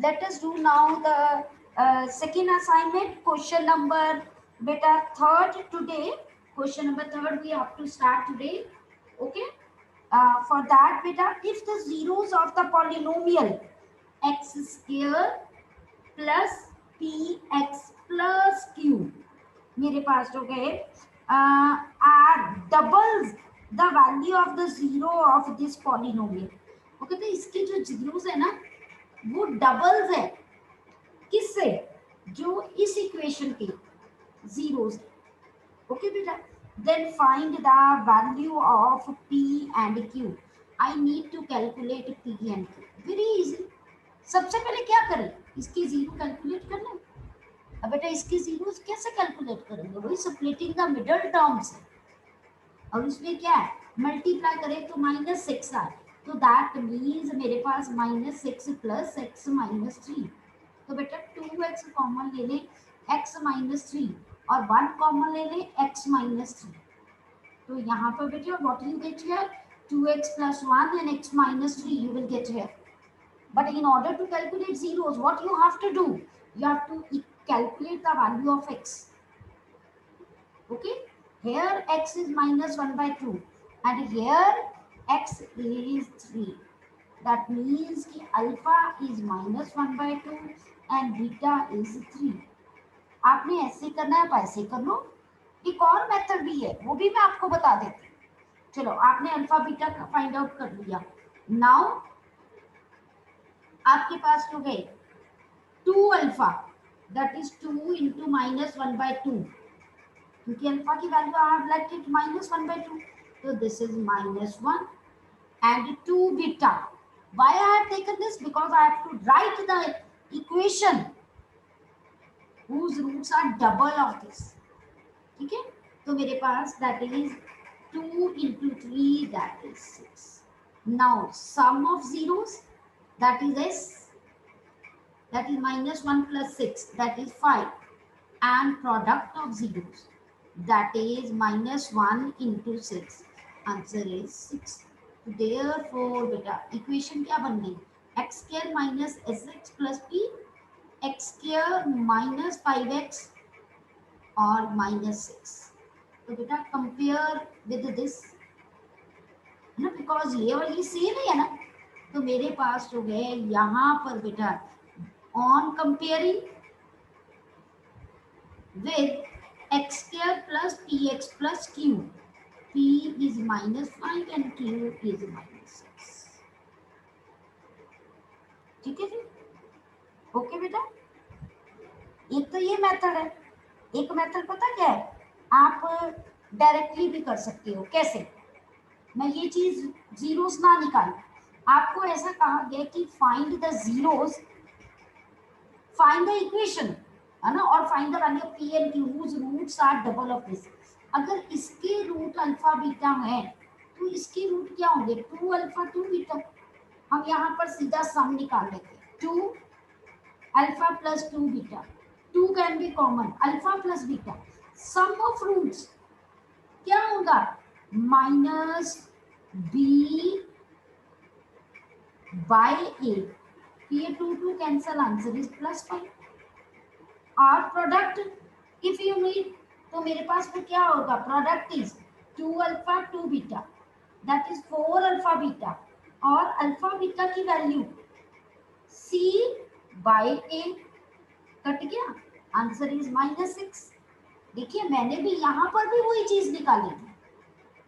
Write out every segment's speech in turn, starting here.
Let us do now the second assignment, question number beta third today. Question number third we have to start today. Okay. For that beta, if the zeros of the polynomial x square plus px plus q मेरे पास जो गए are doubles the value of the zero of this polynomial. Okay तो इसके जो zeros है ना वो डबल्स है किससे, जो इस इक्वेशन के जीरोस. ओके बेटा, then find the value of p and q. I need to calculate p and q. Very easy. सबसे पहले क्या करें, इसके जीरो कैलकुलेट करना. अब बेटा इसके जीरोस कैसे कैलकुलेट करेंगे, वही स्प्लिटिंग द मिडल टर्म्स है. और इसमें क्या है, मल्टीप्लाई करें तो -6 आए, तो दैट मीन्स मेरे पास -6 प्लस x -3. तो बेटा 2x कॉमन ले लें, x -3 और 1 कॉमन ले लें, x -3. तो यहाँ पर बेटा what you get here, 2x plus 1 and x -3 you will get here. But in order to calculate zeros, what you have to do, you have to calculate the value of x. Okay, here x is -1/2 and here x is 3. That means कि alpha is -1/2 and beta is 3. आपने ऐसे करना है, आप ऐसे कर लो. एक और मेथड भी है, वो भी मैं आपको बता देती हूँ. चलो, आपने अल्फा बीटा का फाइंड आउट कर लिया. नाउ आपके पास हो गए 2 अल्फा, दैट इज 2 इंटू -1/2, क्योंकि अल्फा की value I have let it -1/2, तो this is -1 and 2 beta. Why I have taken this? Because I have to write the equation whose roots are double of this. ठीक है, तो मेरे पास that is 2 into 3, that is 6. Now sum of zeros, that is s, that is -1 plus 6, that is 5, and product of zeros, that is -1 into 6, answer is 6. Therefore बेटा equation क्या बन गई, x square minus sx plus p, x square minus 5x और -6. तो बेटा compare with this ना, because ये और ये सेम ही है ना. तो मेरे पास जो है यहाँ पर बेटा on comparing with x square plus px plus q, p is -5 and q is -6. ठीक है जी, ओके बेटा. एक तो ये मेथड है, एक मेथड पता क्या है, आप डायरेक्टली भी कर सकते हो. कैसे, मैं ये चीज जीरोस ना निकाल, आपको ऐसा कहा गया कि find the zeros, find the equation है ना, और find the value of p and q whose roots are double of this. अगर इसके रूट अल्फा बीटा है तो इसके रूट क्या होंगे, 2 अल्फा 2 बीटा. हम यहाँ पर सीधा सम निकाल लेते हैं, 2 alpha plus 2 beta, 2 can be common, alpha plus beta, sum of roots क्या होगा, -b by a. ये 2 कैंसल, आंसर इज +5. और प्रोडक्ट इफ यू नीड, तो मेरे पास में क्या होगा, product is 2 alpha 2 beta, that is 4 alpha beta, और अल्फा बीटा की value c by a. Cut गया, आंसर इज -6. देखिए मैंने भी यहाँ पर भी वही चीज निकाली थी,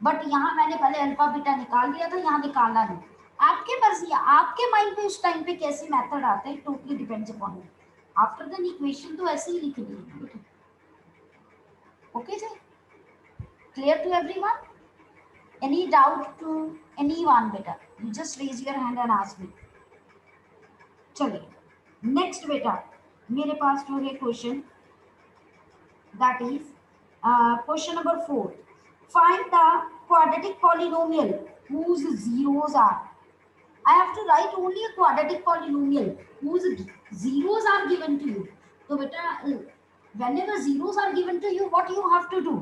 बट यहाँ मैंने पहले अल्फा बीटा निकाल लिया था, यहाँ निकालना नहीं. आपके मर्जी है, आपके माइंड पे उस टाइम पे कैसे मेथड आते हैं, totally depends upon you. After the equation तो ऐसे ही लिखनी है. ओके जी, clear to everyone? Any doubt to anyone बेटा, you just raise your hand and ask me. चलिए नेक्स्ट बेटा, मेरे पास जो है question, that is question number 4. Find the quadratic polynomial whose zeros are. I have to write only a quadratic polynomial whose zeros are given to you. So beta, whenever zeros are given to you, what you have to do,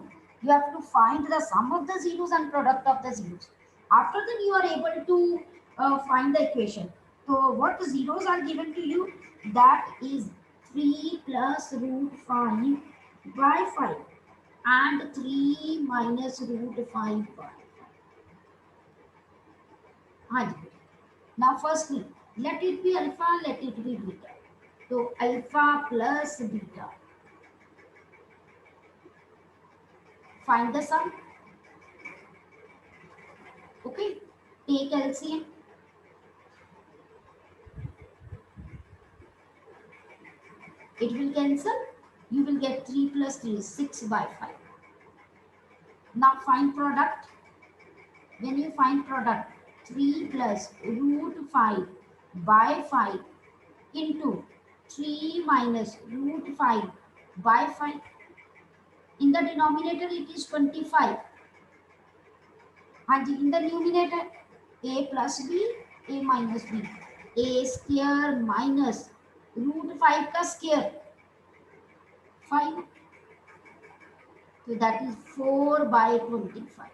you have to find the sum of the zeros and product of the zeros. After that you are able to find the equation. So what zeros are given to you, that is 3 plus root 5 by 5 and 3 minus root 5 by 5. हाँ जी. Now firstly, let it be alpha, let it be beta. So alpha plus beta. Find the sum. Okay. Take LCM. It will cancel. You will get 3 plus 3 is 6 by 5. Now find product. When you find product, 3 plus root 5 by 5 into 3 minus root 5 by 5. In the denominator it is 25. हाँ जी, in the numerator a plus b, a minus b, a square minus root 5 का square 5. So that is 4 by 25.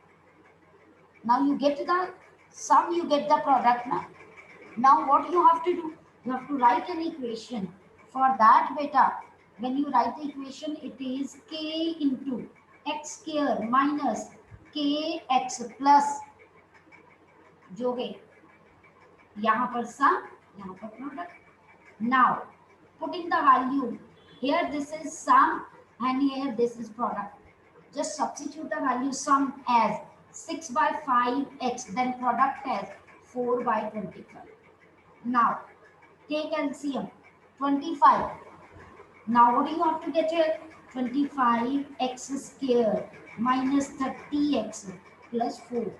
Now you get the sum, you get the product now. Now what you have to do? You have to write an equation. For that beta, when you write the equation, it is k into x square minus kx plus जो है यहाँ पर sum, यहाँ पर product. Now putting the value here, this is sum and here this is product. Just substitute the value sum as 6 by 5x, then product as 4 by 25. Now take LCM 25. Now what do you have to get here? 25x square minus 30x plus 4.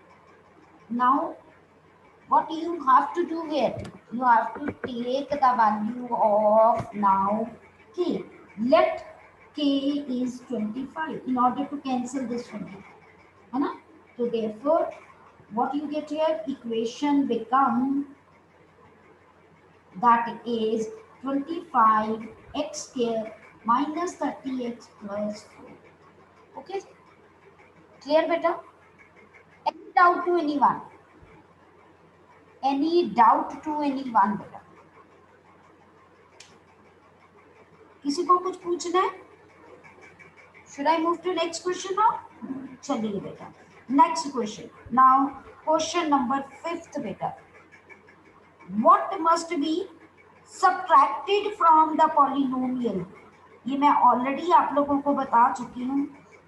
Now what you have to do here? You have to take the value of now k. Let k is 25 in order to cancel this 25. So therefore, what you get here? Equation become that is 25 x square minus 30x plus 4. Okay, clear beta? Any doubt to anyone? Any doubt to anyone beta? किसी को कुछ पूछना है? Should I move to next question now? चलिए बेटा. Next question. Now question number 5th beta. What must be subtracted from the polynomial? ये मैं already आप लोगों को बता चुकी हूँ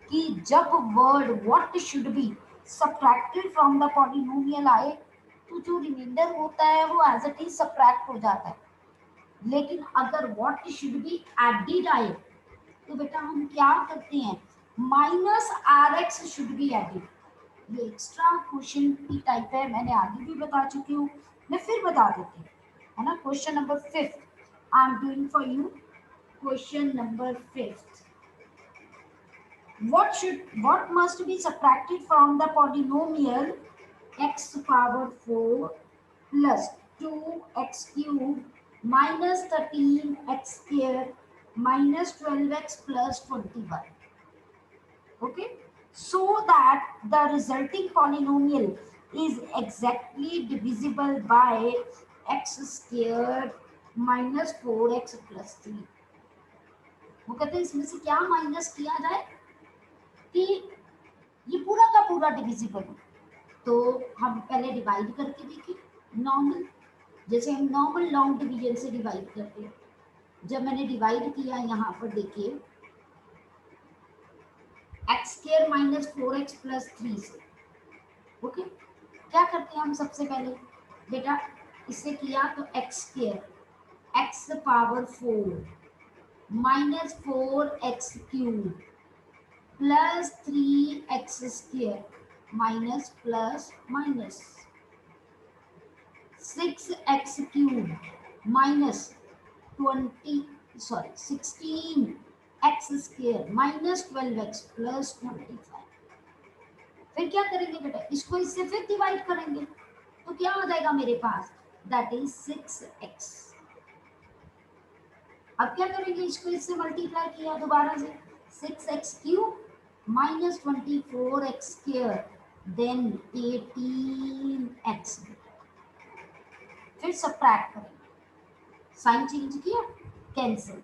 कि जब word what should be subtracted from the polynomial आए तो जो रिमाइंडर होता है वो एज इट इज सब्ट्रैक्ट हो जाता है. लेकिन अगर what should be added आए तो बेटा हम क्या करते हैं? Minus rx should be added. ये एक्स्ट्रा क्वेश्चन की टाइप है, मैंने आगे भी बता चुकी हूँ, मैं फिर बता देती हूँ, है ना. Question number 5th I am doing for you. Question number 5th. what must be subtracted from the polynomial x power 4 plus 2x cube minus 13x square minus 12x plus 21. Okay, so that the resulting polynomial is exactly divisible by x squared minus 4x plus 3. वो कहते हैं इसमें से क्या minus किया जाए कि ये पूरा का पूरा डिविजिबल हो. तो हम पहले डिवाइड करके देखें नॉर्मल, जैसे हम नॉर्मल लॉन्ग डिवीजन से डिवाइड करते हैं. जब मैंने डिवाइड किया यहाँ पर देखिए x square minus 4x plus 3 से. ओके, क्या करते हैं हम सबसे पहले बेटा, इससे किया तो x square x power 4 minus 4x cube plus 3x square minus plus minus 6x cube minus 16x square minus 12x plus 25. फिर क्या करेंगे बेटा, इसको इससे फिर डिवाइड करेंगे तो क्या हो जाएगा मेरे पास, दैट इज 6x. अब क्या करेंगे, इसको इससे मल्टीप्लाई किया दोबारा से 6x cube minus 24x square then 18x. फिर सब्ट्रैक्ट करेंगे साइन चेंज किया, कैंसिल,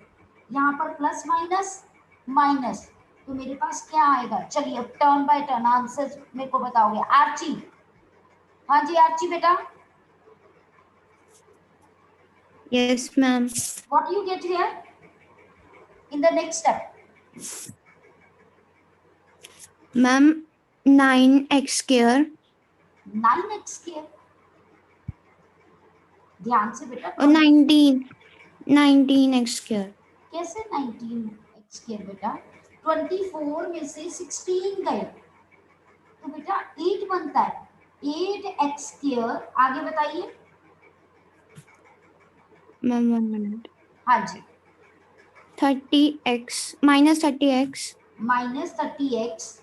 यहाँ पर प्लस माइनस माइनस, तो मेरे पास क्या आएगा? चलिए अब टर्न बाय टर्न आंसर मेरे को बताओगे। आर्ची, हाँ जी आर्ची बेटा, Yes, ma'am. what you get here in the next step? Ma'am, 9x square 9x square, ध्यान से बेटा। और 19x square. कैसे 19x स्क्वायर बेटा? 24 में से 16 गए तो बेटा 8 बनता है, 8x स्क्वायर। आगे बताइए। Ma'am, 1 minute. हाँ जी, 30x minus 30x minus 30x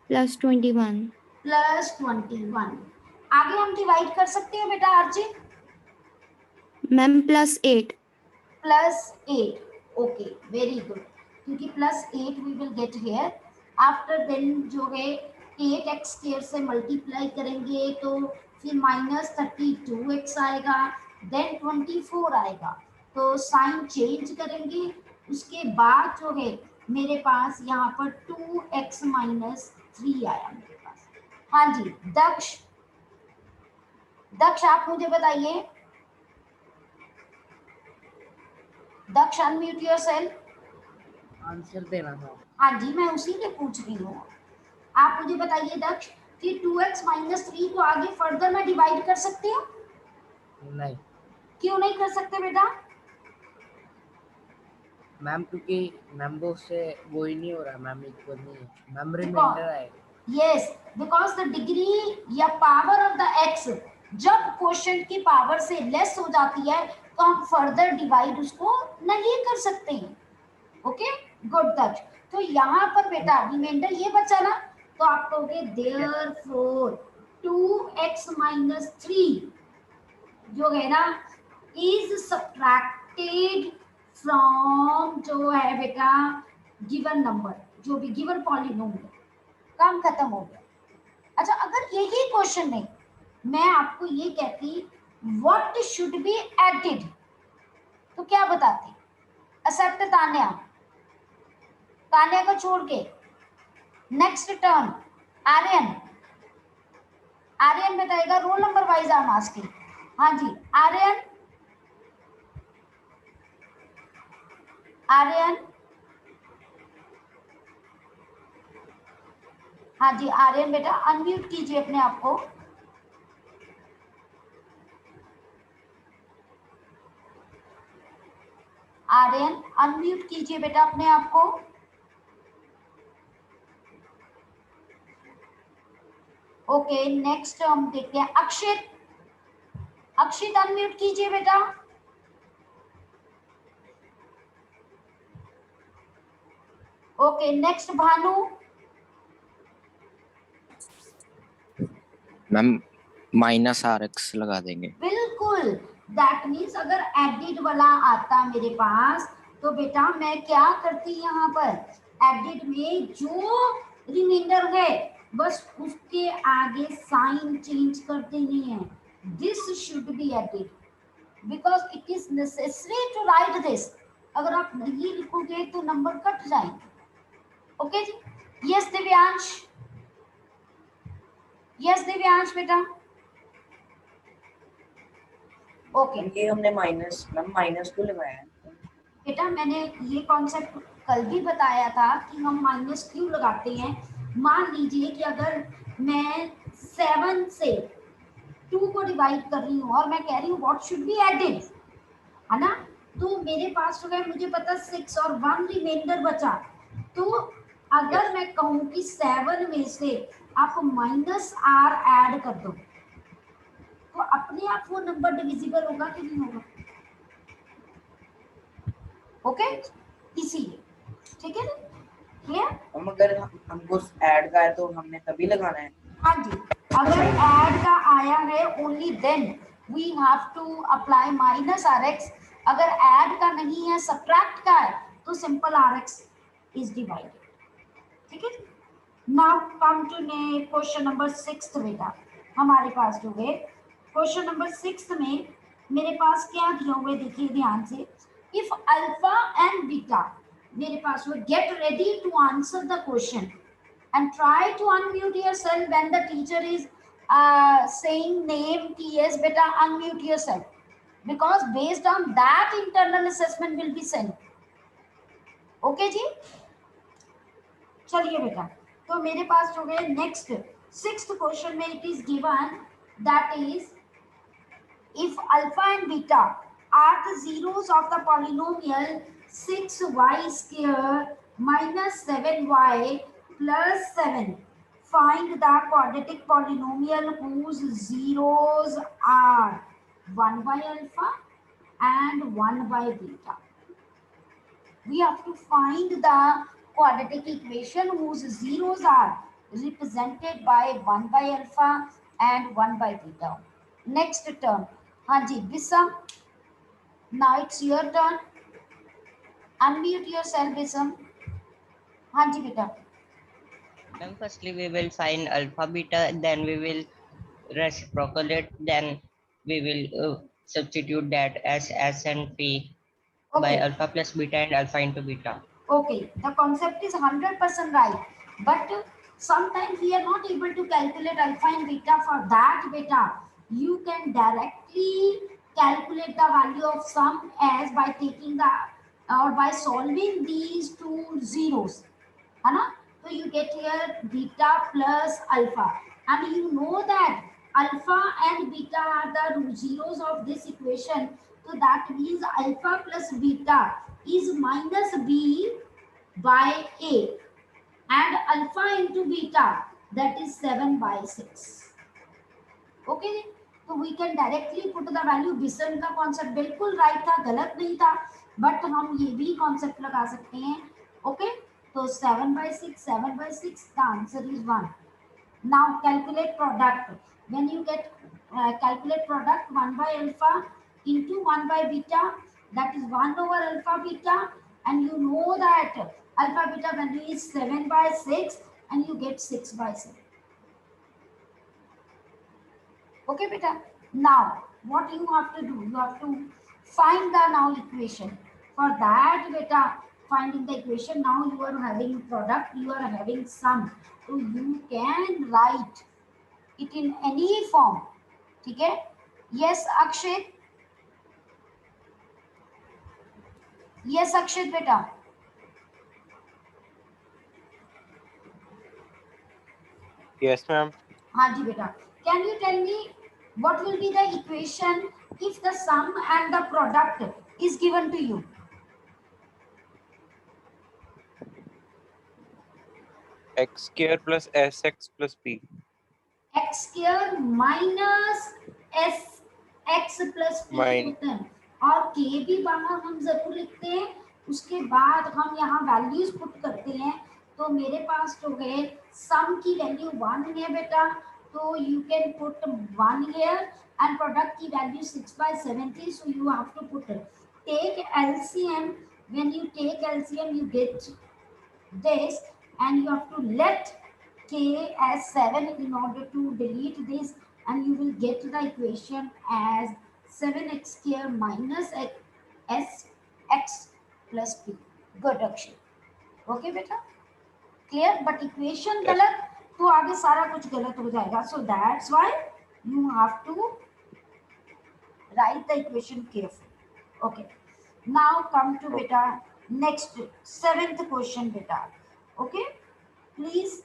plus 21. Plus 21। आगे हम डिवाइड कर सकते हैं बेटा आरजी? Ma'am, plus 8. Plus 8, okay very good, क्योंकि plus 8 we will get here. After then जो है 8x स्क्वायर से मल्टीप्लाई करेंगे तो फिर माइनस 32x आएगा, देन 24 आएगा, तो साइन चेंज करेंगे। उसके बाद जो है मेरे पास यहाँ पर 2x माइनस 3 आया मेरे पास। हाँ जी दक्ष, दक्ष आप मुझे बताइए, दक्ष अनम्यूट योरसेल्फ। आंसर देना था। हाँ जी मैं उसी लिए पूछ रही हूँ। आप मुझे बताइए दक्ष कि 2x माइनस 3 को आगे फर्दर मैं डिवाइड कर सकती हूँ? नहीं क्यों नहीं कर सकते बेटा? मैम, क्योंकि मैम से वो ही नहीं हो रहा मैम, इक्वल नहीं है मैम, रिमाइंडर आए। यस, बिकॉज द डिग्री या पावर ऑफ द x जब क्वेश्चन की पावर से लेस हो जाती है तो हम फर्दर डिवाइड उसको नहीं कर सकते हैं। ओके गुड दक्ष। तो यहाँ पर बेटा रिमाइंडर ये बचा ना, तो आप कहोगे देयरफॉर 2x माइनस 3 जो है ना इज सब्ट्रैक्टेड फ्रॉम जो है बेटा गिवन नंबर, जो भी गिवन पॉलिनोमियल। काम खत्म हो गया। अच्छा अगर यही क्वेश्चन में मैं आपको ये कहती व्हाट शुड बी एडेड तो क्या बताती? एक्सेप्ट तान्या, तान्या को छोड़ के नेक्स्ट टर्न आर्यन, आर्यन बताएगा roll number wise I am asking. हाँ जी आर्यन, आर्यन, हाँ जी आर्यन बेटा अनम्यूट कीजिए अपने आप को। आर्यन अनम्यूट कीजिए बेटा अपने आप को। ओके नेक्स्ट हम देखते हैं अक्षित, अक्षित अनम्यूट कीजिए बेटा। Okay next Bhanu. Ma'am minus RX लगा देंगे। बिल्कुल, दैट मीन्स अगर एडिड वाला आता मेरे पास तो बेटा मैं क्या करती यहाँ पर एडिड में जो रिमाइंडर है बस उसके आगे साइन चेंज कर देनी है। This should be added because it is necessary to write this. अगर आप नहीं लिखोगे तो नंबर कट जाएंगे। ओके जी, यस दिव्यांश, यस दिव्यांश बेटा। ओके ये हमने माइनस क्यों लगाया है? बेटा मैंने ये कॉन्सेप्ट कल भी बताया था कि हम माइनस क्यों लगाते हैं। मान लीजिए कि अगर मैं 7 से 2 को डिवाइड कर रही हूँ और मैं कह रही हूँ व्हाट शुड बी एडेड, है ना, तो मेरे पास जो है मुझे पता 6 और 1 रिमाइंडर बचा, तो अगर मैं कहूँ कि 7 में से आप माइनस r ऐड कर दो तो अपने आप वो नंबर डिविजिबल होगा कि नहीं होगा? ओके इसीलिए, ठीक है ना, क्लियर? हम अगर हमको ऐड का है तो हमने तभी लगाना है। हाँ जी, अगर ऐड का आया है only then we have to apply minus RX। अगर ऐड का नहीं है सब्ट्रैक्ट का है तो सिंपल RX इज डिवाइडेड। ठीक है, now come to question number 6 बेटा। हमारे पास जो है क्वेश्चन नंबर 6 में मेरे पास क्या दिया हुआ है देखिए ध्यान से, इफ अल्फा एंड बीटा, मेरे पास वो get ready to answer the question and try to unmute yourself when the teacher is saying name ki yes beta unmute yourself, because based on that internal assessment will be sent. Okay जी, चलिए बेटा, तो मेरे पास हो गए next sixth question में it is given that is if alpha and beta are the zeros of the polynomial 6y square minus 7y plus 7, find the quadratic polynomial whose zeros are 1 by alpha and 1 by beta. We have to find the quadratic equation whose zeros are represented by 1 by alpha and 1 by beta. Next term, हाँ जी विसम, now it's your turn, unmute yourself विसम. हाँ जी बेटा. Ma'am, firstly we will find alpha beta, then we will reciprocate, then we will substitute that as S and P by Okay. alpha plus beta and alpha into beta. Okay, the concept is 100% right, but sometimes we are not able to calculate alpha and beta. For that beta, you can directly calculate the value of sum as by taking the or by solving these two zeros, है ना? So you get here beta plus alpha, and you know that alpha and beta are the zeros of this equation. So that means alpha plus beta is minus b by a, and alpha into beta, that is 7 by 6. Okay, तो we can directly put the value. बिसन का concept बिल्कुल right था, गलत नहीं था, but हम ये भी कॉन्सेप्ट लगा सकते हैं. ओके, तो 7 by 6, 7 by 6, the answer is 1. Now calculate product. When you get calculate product, 1 by alpha into 1 by beta, that is 1 over alpha beta, and you know that alpha beta value is 7 by 6, and you get 6 by 7. Okay beta, now what you have to do, you have to find the now equation. For that beta, finding the equation, now you are having product, you are having sum, so you can write it in any form. ठीक है? Yes Akshit, yes Akshit beta. Yes, ma'am. हाँ जी बेटा, can you tell me what will be the equation if the sum and the product is given to you? X square plus SX plus P. X square minus S x plus P Mine. होते हैं, और K भी बाहर हम जरूर लिखते हैं, उसके बाद हम यहाँ वैल्यूज पुट करते हैं. तो मेरे पास हो गए सम की वैल्यू 1 है बेटा, तो you can put 1 here, and product की value 6 by 70, so you have to put take LCM. When you take LCM, you get this, and you have to let K as 7 in order to delete this, and you will get the equation as 7x square minus sx plus p. Good action. Okay बेटा, clear? But equation Yes. गलत तो आगे सारा कुछ गलत हो जाएगा. So that's why you have to write the equation carefully. Okay, now come to beta next 7th question beta. Okay, please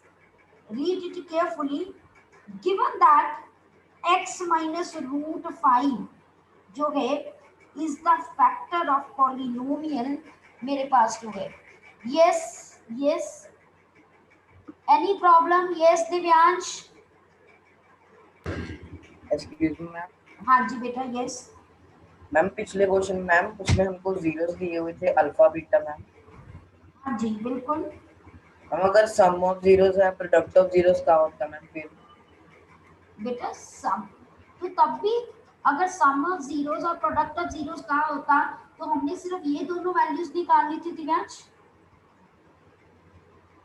read it carefully. Given that x minus root 5 जो है is the factor of polynomial, मेरे पास जो है. Yes, yes. Any problem? Yes Divyansh. Excuse me ma'am. हाँ जी बेटा, yes. Ma'am पिछले question ma'am उसमें हमको जीरोस दिए हुए थे अल्फा बीटा मैम. हाँ जी बिल्कुल. हम अगर सम ऑफ जीरोस है प्रोडक्ट ऑफ जीरोस का होता मैम फिर बेटा सम, तो तब भी अगर सम ऑफ जीरोस और प्रोडक्ट ऑफ जीरोस का होता तो हमने सिर्फ ये दोनों वैल्यूज निकालनी थी दिव्यांश.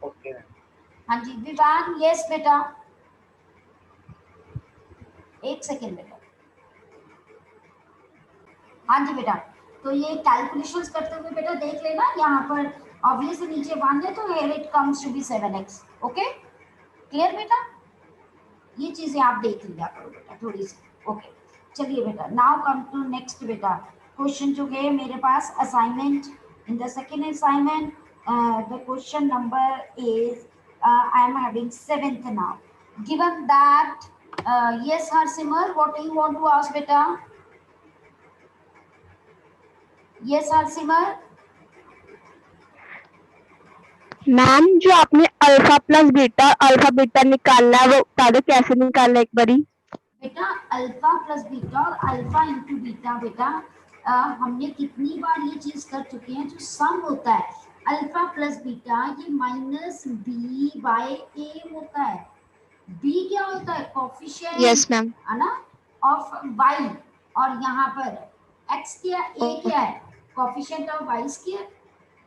Okay ma'am. हाँ जी विवान, यस बेटा. एक सेकेंड बेटा. हाँ जी बेटा, तो ये कैलकुलेशंस करते हुए बेटा देख लेना, यहाँ पर ऑब्वियसली नीचे 1 है तो here it comes to be 7x. Okay, clear बेटा? ये चीजें आप देख लिया करो बेटा थोड़ी सी. ओके, चलिए बेटा, नाउ कम टू नेक्स्ट बेटा. क्वेश्चन जो गए मेरे पास assignment, in the second assignment the question number is I am having 7th now. Given that yes Harsimar, what do you want to ask beta? Yes Harsimar. Ma'am जो आपने alpha plus beta निकालना है वो बता दो कैसे निकालना है एक बारी। बेटा अल्फा प्लस बीटा और अल्फा इंटू बीटा बेटा हमने कितनी बार ये चीज कर चुके हैं. जो सम होता है अल्फा प्लस बीटा ये माइनस बी बाय ए होता है. बी क्या होता है? कोफिशिएंट. Yes ma'am. है ना, ऑफ वाई. और यहाँ पर एक्स क्या, ए क्या है? Coefficient of Y square.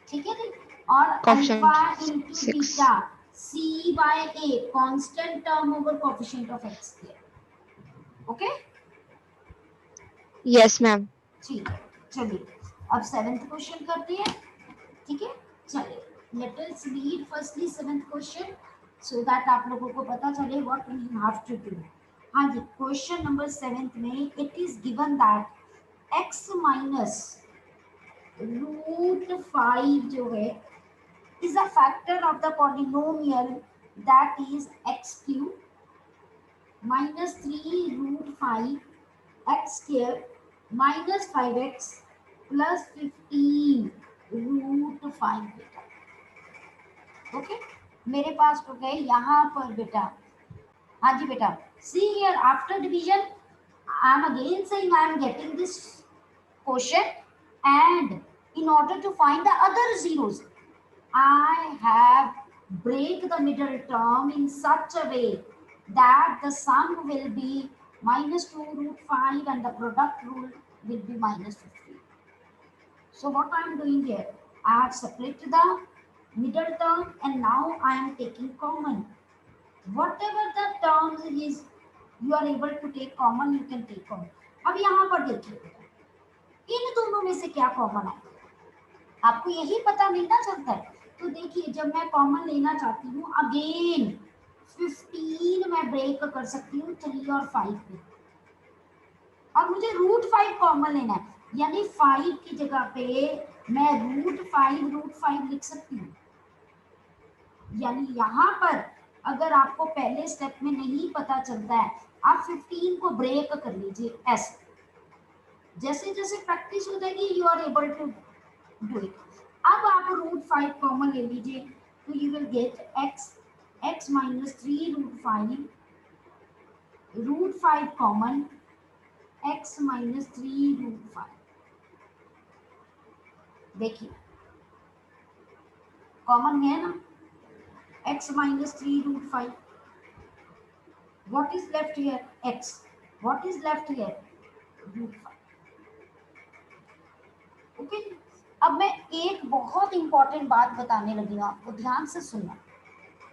ठीक है जी. और alpha into beta C by A constant term over coefficient of X square. Okay, yes ma'am. ठीक है, चलिए अब 7th क्वेश्चन करते हैं. ठीक है, चलिए let us read firstly 7th question so that आप लोगों को पता चले what we have to do. हाँ जी, क्वेश्चन नंबर 7th में it is given that x minus root 5 जो है is a factor of the polynomial that is x cube minus 3 root 5 x square minus 5x plus 15 root 5 बेटा. Okay, मेरे पास हो गए यहाँ पर बेटा. हाँ जी बेटा, see here after division I am again saying I am getting this quotient and in order to find the other zeros I have break the middle term in such a way that the sum will be minus 2 root 5 and the product rule will be minus 15. So what I am doing here, I have separated the middle term and now I am taking common. Whatever the terms is you are able to take common, you can take common. अब यहाँ पर देखिए इन दोनों में से क्या common है, आपको यही पता नहीं ना चलता है. तो देखिए जब मैं कॉमन लेना चाहती हूँ अगेन 15 मैं ब्रेक कर सकती हूँ 3 और 5 पे, और मुझे रूट 5 कॉमन लेना है, यानी 5 की जगह पे मैं रूट 5 लिख सकती हूँ. यानी यहाँ पर अगर आपको पहले स्टेप में नहीं पता चलता है आप 15 को ब्रेक कर लीजिए ऐसे. जैसे जैसे प्रैक्टिस हो जाएगी you are able to do it. अब आप रूट 5 कॉमन ले लीजिए तो you will get x minus 3 root 5 common x minus 3 root 5. देखिए कॉमन है ना x minus 3 root 5. What is left here? x. What is left here? Root 5. Okay, अब मैं एक बहुत इंपॉर्टेंट बात बताने लगी हूँ, आपको ध्यान से सुनना.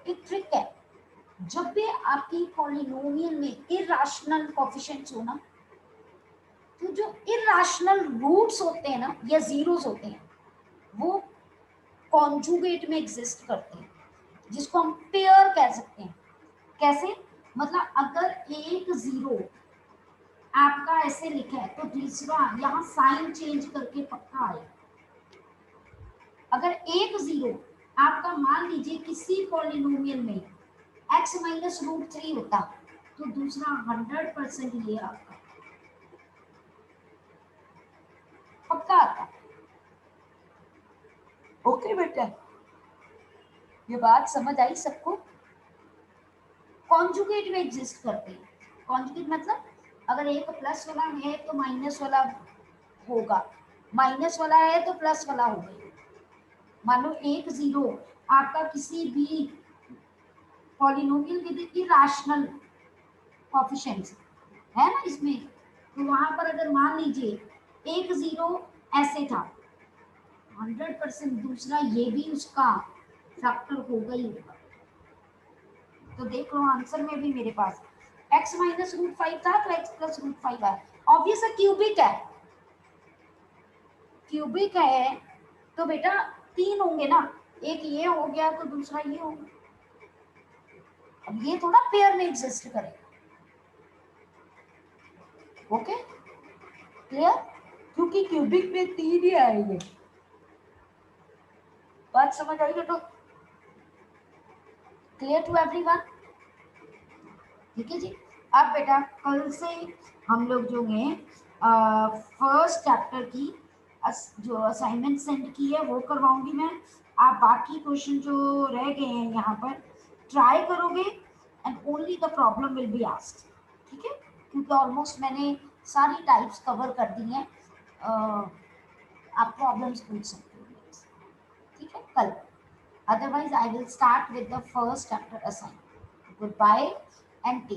एक ट्रिक है, जब भी आपकी पॉलिनोमियल में इरैशनल कोएफिशिएंट्स हो ना, तो जो इरैशनल रूट्स होते हैं ना या जीरोस होते हैं वो कॉन्जुगेट में एग्जिस्ट करते हैं, जिसको हम पेयर कह सकते हैं. कैसे? मतलब अगर एक जीरो आपका ऐसे लिखा है तो दूसरा यहाँ साइन चेंज करके पक्का आएगा. अगर एक जीरो आपका मान लीजिए किसी पॉलिनोमियल में x माइनस रूट 3 होता तो दूसरा 100% ये आपका पक्का आता. ओके बेटा, ये बात समझ आई सबको? कॉन्जुगेट में एग्जिस्ट करते हैं. कॉन्जुगेट मतलब अगर एक प्लस वाला है तो माइनस वाला होगा, माइनस वाला है तो प्लस वाला होगा. मानो एक जीरो आपका किसी भी पॉलिनोमियल विद इरैशनल कोएफिशिएंट्स है ना इसमें, तो वहां पर अगर मान लीजिए एक जीरो ऐसे था 100% दूसरा ये भी उसका फैक्टर होगा ही होगा. तो देख लो आंसर में भी मेरे पास x माइनस रूट 5 था तो x प्लस रूट 5 आया. ऑब्वियस है क्यूबिक है, क्यूबिक है तो बेटा 3 होंगे ना, एक ये हो गया तो दूसरा ये हो गया। अब ये थोड़ा पेयर में एग्जिस्ट करेगा। ओके क्लियर, क्योंकि क्यूबिक में 3 ही आएंगे। बात समझ आई बेटो? Clear to everyone? ठीक है जी। अब बेटा कल से हम लोग जो है फर्स्ट चैप्टर की जो असाइनमेंट सेंड की है वो करवाऊंगी मैं। आप बाकी क्वेश्चन जो रह गए हैं यहाँ पर ट्राई करोगे and only the problem will be asked. ठीक है, क्योंकि ऑलमोस्ट मैंने सारी टाइप्स कवर कर दी हैं। आप प्रॉब्लम्स पूछ सकते हो। ठीक है कल, otherwise I will start with the first chapter assignment. Good bye and take